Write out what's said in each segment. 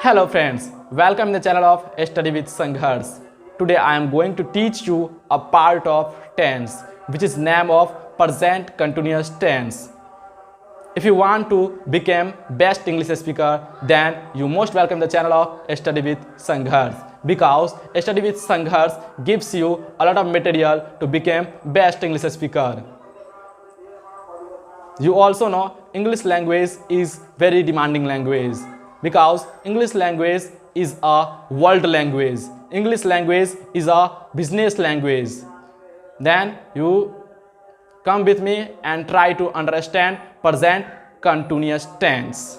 Hello friends, welcome to the channel of Study with Sangharsh. Today I am going to teach you a part of tense which is name of present continuous tense. If you want to become best English speaker, then you most welcome the channel of Study with Sangharsh because Study with Sangharsh gives you a lot of material to become best English speaker. You also know English language is very demanding language because English language is a world language. English language is a business language. Then you come with me and try to understand present continuous tense.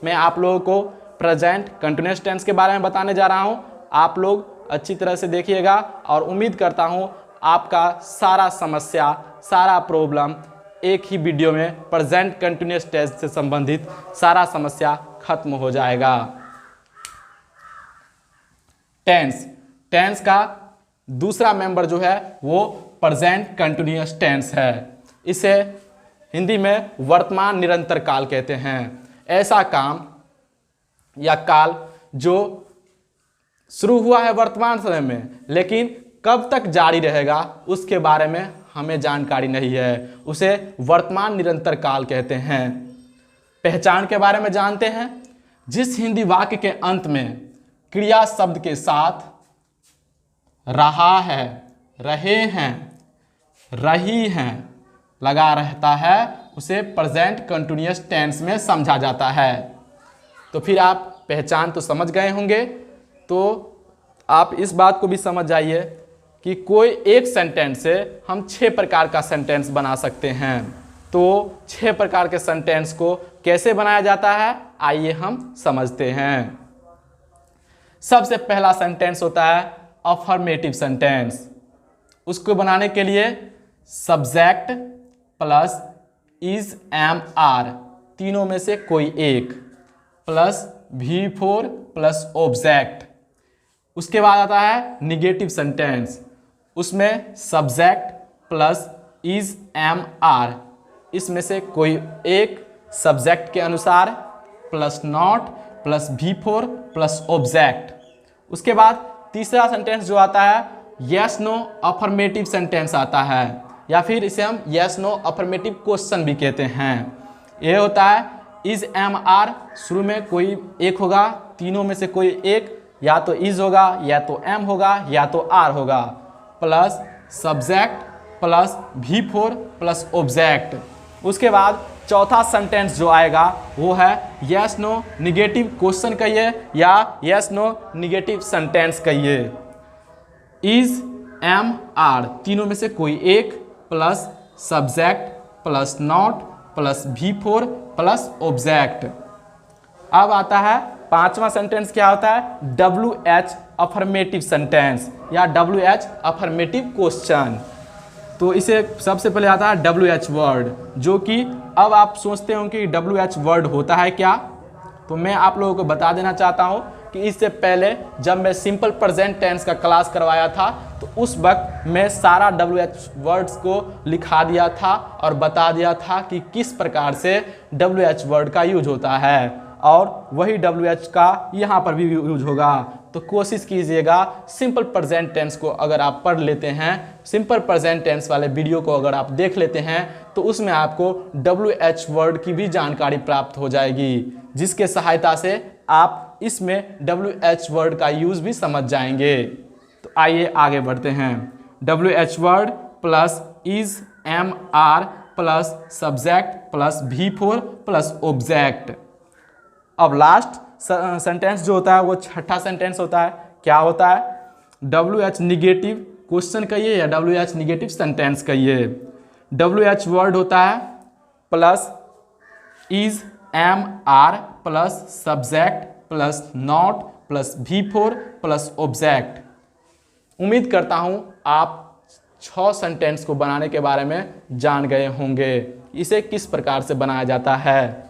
मैं आप लोगों को present continuous tense के बारे में बताने जा रहा हूँ. आप लोग अच्छी तरह से देखिएगा और उम्मीद करता हूँ आपका सारा समस्या, सारा प्रॉब्लम एक ही वीडियो में प्रेजेंट कंटिन्यूअस टेंस से संबंधित सारा समस्या खत्म हो जाएगा. टेंस का दूसरा मेंबर जो है वो प्रेजेंट कंटिन्यूअस टेंस है. इसे हिंदी में वर्तमान निरंतर काल कहते हैं. ऐसा काम या काल जो शुरू हुआ है वर्तमान समय में लेकिन कब तक जारी रहेगा उसके बारे में हमें जानकारी नहीं है. उसे वर्तमान निरंतर काल कहते हैं. पहचान के बारे में जानते हैं. जिस हिंदी वाक्य के अंत में क्रिया शब्द के साथ रहा है, रहे हैं, रही हैं लगा रहता है उसे प्रेजेंट कंटिन्यूअस टेंस में समझा जाता है. तो फिर आप पहचान तो समझ गए होंगे, तो आप इस बात को भी समझ जाइए कि कोई एक सेंटेंस से हम 6 प्रकार का सेंटेंस बना सकते हैं. तो 6 प्रकार के सेंटेंस को कैसे बनाया जाता है आइए हम समझते हैं. सबसे पहला सेंटेंस होता है अफर्मेटिव सेंटेंस. उसको बनाने के लिए subject plus is am are तीनों में से कोई एक प्लस V4 प्लस ऑब्जेक्ट. उसके बाद आता है निगेटिव सेंटेंस. उसमें subject plus is am are इसमें से कोई एक सब्जेक्ट के अनुसार plus not plus V4 plus object. उसके बाद तीसरा सेंटेंस जो आता है यस नो अफर्मेटिव सेंटेंस आता है या फिर इसे हम यस नो अफर्मेटिव क्वेश्चन भी कहते हैं. ये होता है इज एम आर शुरू में कोई एक होगा, तीनों में से कोई एक या तो इज होगा या तो एम होगा या तो आर होगा plus subject plus V4 plus object. उसके बाद चौथा सेंटेंस जो आएगा वो है यस नो निगेटिव क्वेश्चन कहिए या यस नो निगेटिव सेंटेंस कहिए. इज एम आर तीनों में से कोई एक plus subject plus not plus V4 plus object. अब आता है पांचवा सेंटेंस. क्या होता है WH अफर्मेटिव सेंटेंस या WH अफर्मेटिव क्वेश्चन. तो इसे सबसे पहले आता है WH वर्ड, जो कि अब आप सोचते हो कि WH वर्ड होता है क्या. तो मैं आप लोगों को बता देना चाहता हूं कि इससे पहले जब मैं सिंपल प्रेजेंट टेंस का क्लास करवाया था तो उस वक्त मैं सारा WH वर्ड्स को लिखा दिया था और बता दिया था कि किस प्रकार से WH वर्ड का यूज होता है और वही WH का यहाँ पर भी यूज होगा. तो कोशिश कीजिएगा सिंपल प्रेजेंट टेंस को अगर आप पढ़ लेते हैं, सिंपल प्रेजेंट टेंस वाले वीडियो को अगर आप देख लेते हैं तो उसमें आपको WH वर्ड की भी जानकारी प्राप्त हो जाएगी, जिसके सहायता से आप इसमें WH वर्ड का यूज भी समझ जाएंगे. तो आइए आगे बढ़ते हैं. WH word plus is am are plus subject plus V4 plus object. अब लास्ट सेंटेंस जो होता है वो छठा सेंटेंस होता है. क्या होता है WH निगेटिव क्वेश्चन कहिए या WH निगेटिव सेंटेंस कहिए. WH वर्ड होता है plus is am are plus subject plus not plus V4 plus object. उम्मीद करता हूं आप 6 सेंटेंस को बनाने के बारे में जान गए होंगे. इसे किस प्रकार से बनाया जाता है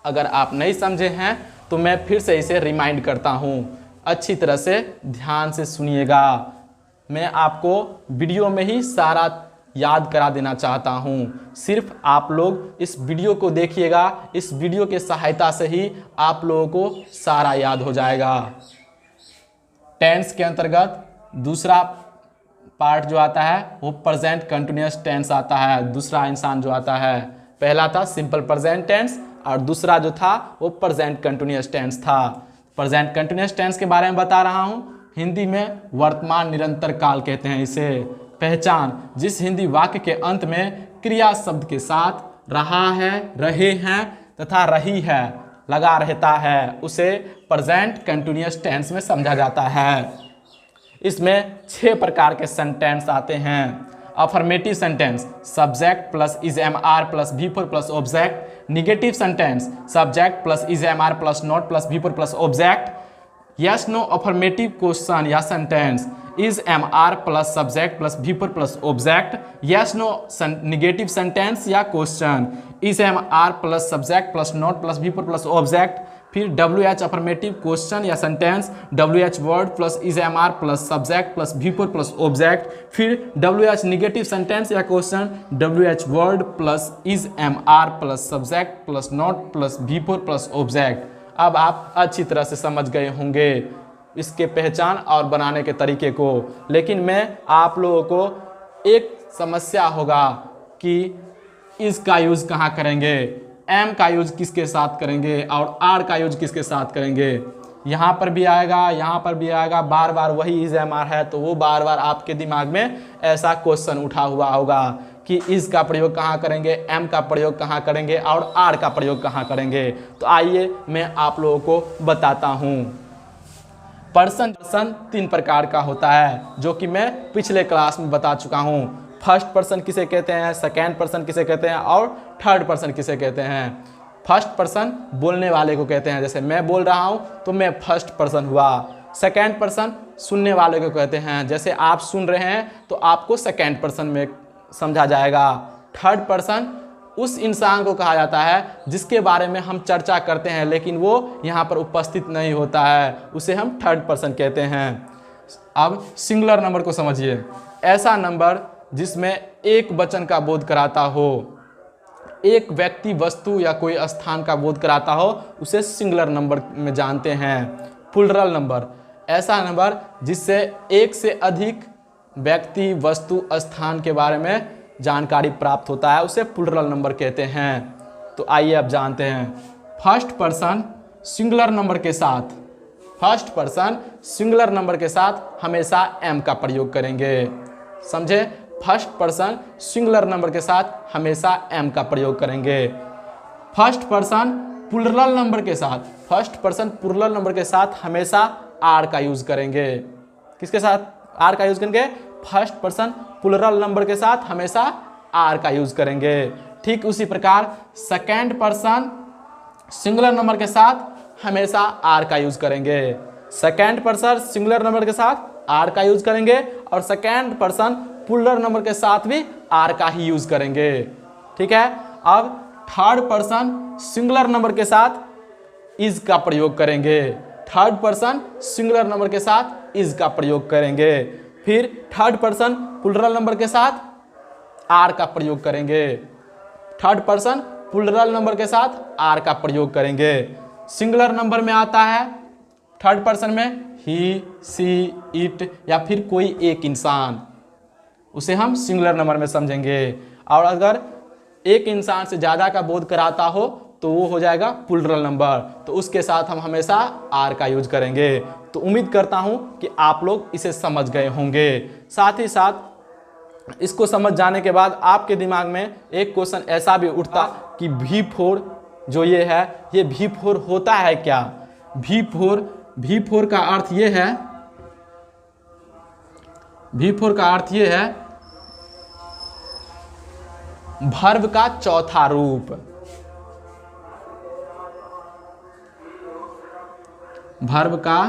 अगर आप नहीं समझे हैं तो मैं फिर से इसे रिमाइंड करता हूं. अच्छी तरह से ध्यान से सुनिएगा. मैं आपको वीडियो में ही सारा याद करा देना चाहता हूँ। सिर्फ आप लोग इस वीडियो को देखिएगा, इस वीडियो के सहायता से ही आप लोगों को सारा याद हो जाएगा। टेंस के अंतर्गत दूसरा पार्ट जो आता है वो प्रेजेंट कंटिन्यूअस टेंस आता है। दूसरा इंसान जो आता है, पहला था सिंपल प्रेजेंट टेंस और दूसरा जो था वो प्रेजेंट कंटिन्यूअस टेंस था। प्रेजेंट कंटिन्यूअस टेंस के बारे में बता रहा हूँ। हिंदी में वर्तमान निरंतर काल कहते हैं इसे। पहचान, जिस हिंदी वाक्य के अंत में क्रिया शब्द के साथ रहा है, रहे हैं तथा रही है लगा रहता है, उसे प्रेजेंट कंटिन्यूअस टेंस में समझा जाता है। इसमें 6 प्रकार के सेंटेंस आते हैं। Affirmative sentence, subject plus is am are plus V four plus object. Negative sentence, subject plus is am are plus not plus V four plus object. Yes no affirmative question या sentence, is am are plus subject plus V four plus object. Yes no negative sentence या question, is am are plus subject plus not plus V four plus object. फिर W H affirmative question या sentence, W H word plus is am are plus subject plus V four plus object. फिर W H negative sentence या question, W H word plus is am are plus subject plus not plus V four plus object. अब आप अच्छी तरह से समझ गए होंगे इसके पहचान और बनाने के तरीके को। लेकिन मैं आप लोगों को एक समस्या होगा कि इसका यूज़ कहाँ करेंगे, एम का यूज किसके साथ करेंगे और आर का यूज किसके साथ करेंगे। यहाँ पर भी आएगा, यहाँ पर भी आएगा, बार बार वही इज एम आर है, तो वो बार बार आपके दिमाग में ऐसा क्वेश्चन उठा हुआ होगा कि इज का प्रयोग कहाँ करेंगे, एम का प्रयोग कहाँ करेंगे और आर का प्रयोग कहाँ करेंगे। तो आइए मैं आप लोगों को बताता हूँ। पर्सन 3 प्रकार का होता है, जो कि मैं पिछले क्लास में बता चुका हूँ। फर्स्ट पर्सन किसे कहते हैं, सेकेंड पर्सन किसे कहते हैं और थर्ड पर्सन किसे कहते हैं। फर्स्ट पर्सन बोलने वाले को कहते हैं, जैसे मैं बोल रहा हूँ तो मैं फर्स्ट पर्सन हुआ। सेकेंड पर्सन सुनने वाले को कहते हैं, जैसे आप सुन रहे हैं तो आपको सेकेंड पर्सन में समझा जाएगा। थर्ड पर्सन उस इंसान को कहा जाता है जिसके बारे में हम चर्चा करते हैं लेकिन वो यहाँ पर उपस्थित नहीं होता है, उसे हम थर्ड पर्सन कहते हैं। अब सिंगुलर नंबर को समझिए, ऐसा नंबर जिसमें एक वचन का बोध कराता हो, एक व्यक्ति वस्तु या कोई स्थान का बोध कराता हो, उसे सिंगुलर नंबर में जानते हैं। प्लूरल नंबर, ऐसा नंबर जिससे एक से अधिक व्यक्ति वस्तु स्थान के बारे में जानकारी प्राप्त होता है, उसे प्लूरल नंबर कहते हैं। तो आइए अब जानते हैं। फर्स्ट पर्सन सिंगुलर नंबर के साथ, फर्स्ट पर्सन सिंगुलर नंबर के साथ हमेशा एम का प्रयोग करेंगे। समझे, फर्स्ट पर्सन सिंगुलर नंबर के साथ हमेशा एम का प्रयोग करेंगे। फर्स्ट पर्सन प्लूरल नंबर के साथ, फर्स्ट पर्सन प्लूरल नंबर के साथ हमेशा आर का यूज करेंगे। किसके साथ आर का यूज करेंगे? फर्स्ट पर्सन प्लूरल नंबर के साथ हमेशा आर का यूज करेंगे। ठीक उसी प्रकार सेकेंड पर्सन सिंगुलर नंबर के साथ हमेशा आर का यूज करेंगे। सेकेंड पर्सन सिंगुलर नंबर के साथ आर का यूज करेंगे और सेकेंड पर्सन प्लूरल नंबर के साथ भी आर का ही यूज करेंगे। ठीक है। अब थर्ड पर्सन सिंगुलर नंबर के साथ इज का प्रयोग करेंगे। थर्ड पर्सन सिंगुलर नंबर के साथ इज का प्रयोग करेंगे। फिर थर्ड पर्सन प्लूरल नंबर के साथ आर का प्रयोग करेंगे। थर्ड पर्सन प्लूरल नंबर के साथ आर का प्रयोग करेंगे। सिंगुलर नंबर में आता है थर्ड पर्सन में ही, सी, इट या फिर कोई एक इंसान, उसे हम सिंगुलर नंबर में समझेंगे। और अगर एक इंसान से ज़्यादा का बोध कराता हो तो वो हो जाएगा प्लूरल नंबर, तो उसके साथ हम हमेशा आर का यूज करेंगे। तो उम्मीद करता हूँ कि आप लोग इसे समझ गए होंगे। साथ ही साथ इसको समझ जाने के बाद आपके दिमाग में एक क्वेश्चन ऐसा भी उठता कि V4 जो ये है, ये V4 होता है क्या? V4 का अर्थ ये है, V4 का अर्थ ये है वर्ब का चौथा रूप। वर्ब का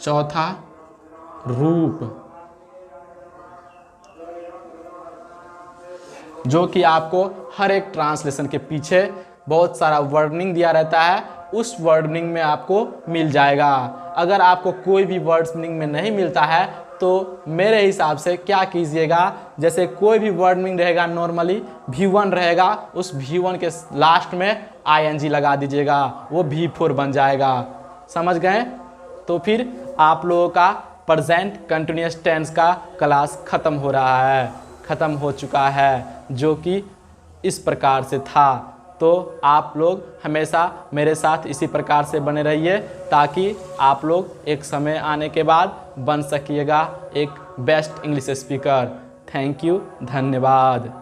चौथा रूप, जो कि आपको हर एक ट्रांसलेशन के पीछे बहुत सारा वर्डनिंग दिया रहता है, उस वर्डनिंग में आपको मिल जाएगा। अगर आपको कोई भी वर्ड्स मीनिंग में नहीं मिलता है तो मेरे हिसाब से क्या कीजिएगा, जैसे कोई भी वर्ड मीनिंग रहेगा नॉर्मली V1 रहेगा, उस V1 के लास्ट में ING लगा दीजिएगा, वो V4 बन जाएगा। समझ गए? तो फिर आप लोगों का प्रेजेंट कंटिन्यूअस टेंस का क्लास ख़त्म हो रहा है, ख़त्म हो चुका है, जो कि इस प्रकार से था। तो आप लोग हमेशा मेरे साथ इसी प्रकार से बने रहिए ताकि आप लोग एक समय आने के बाद बन सकिएगा एक best English speaker. Thank you, धन्यवाद।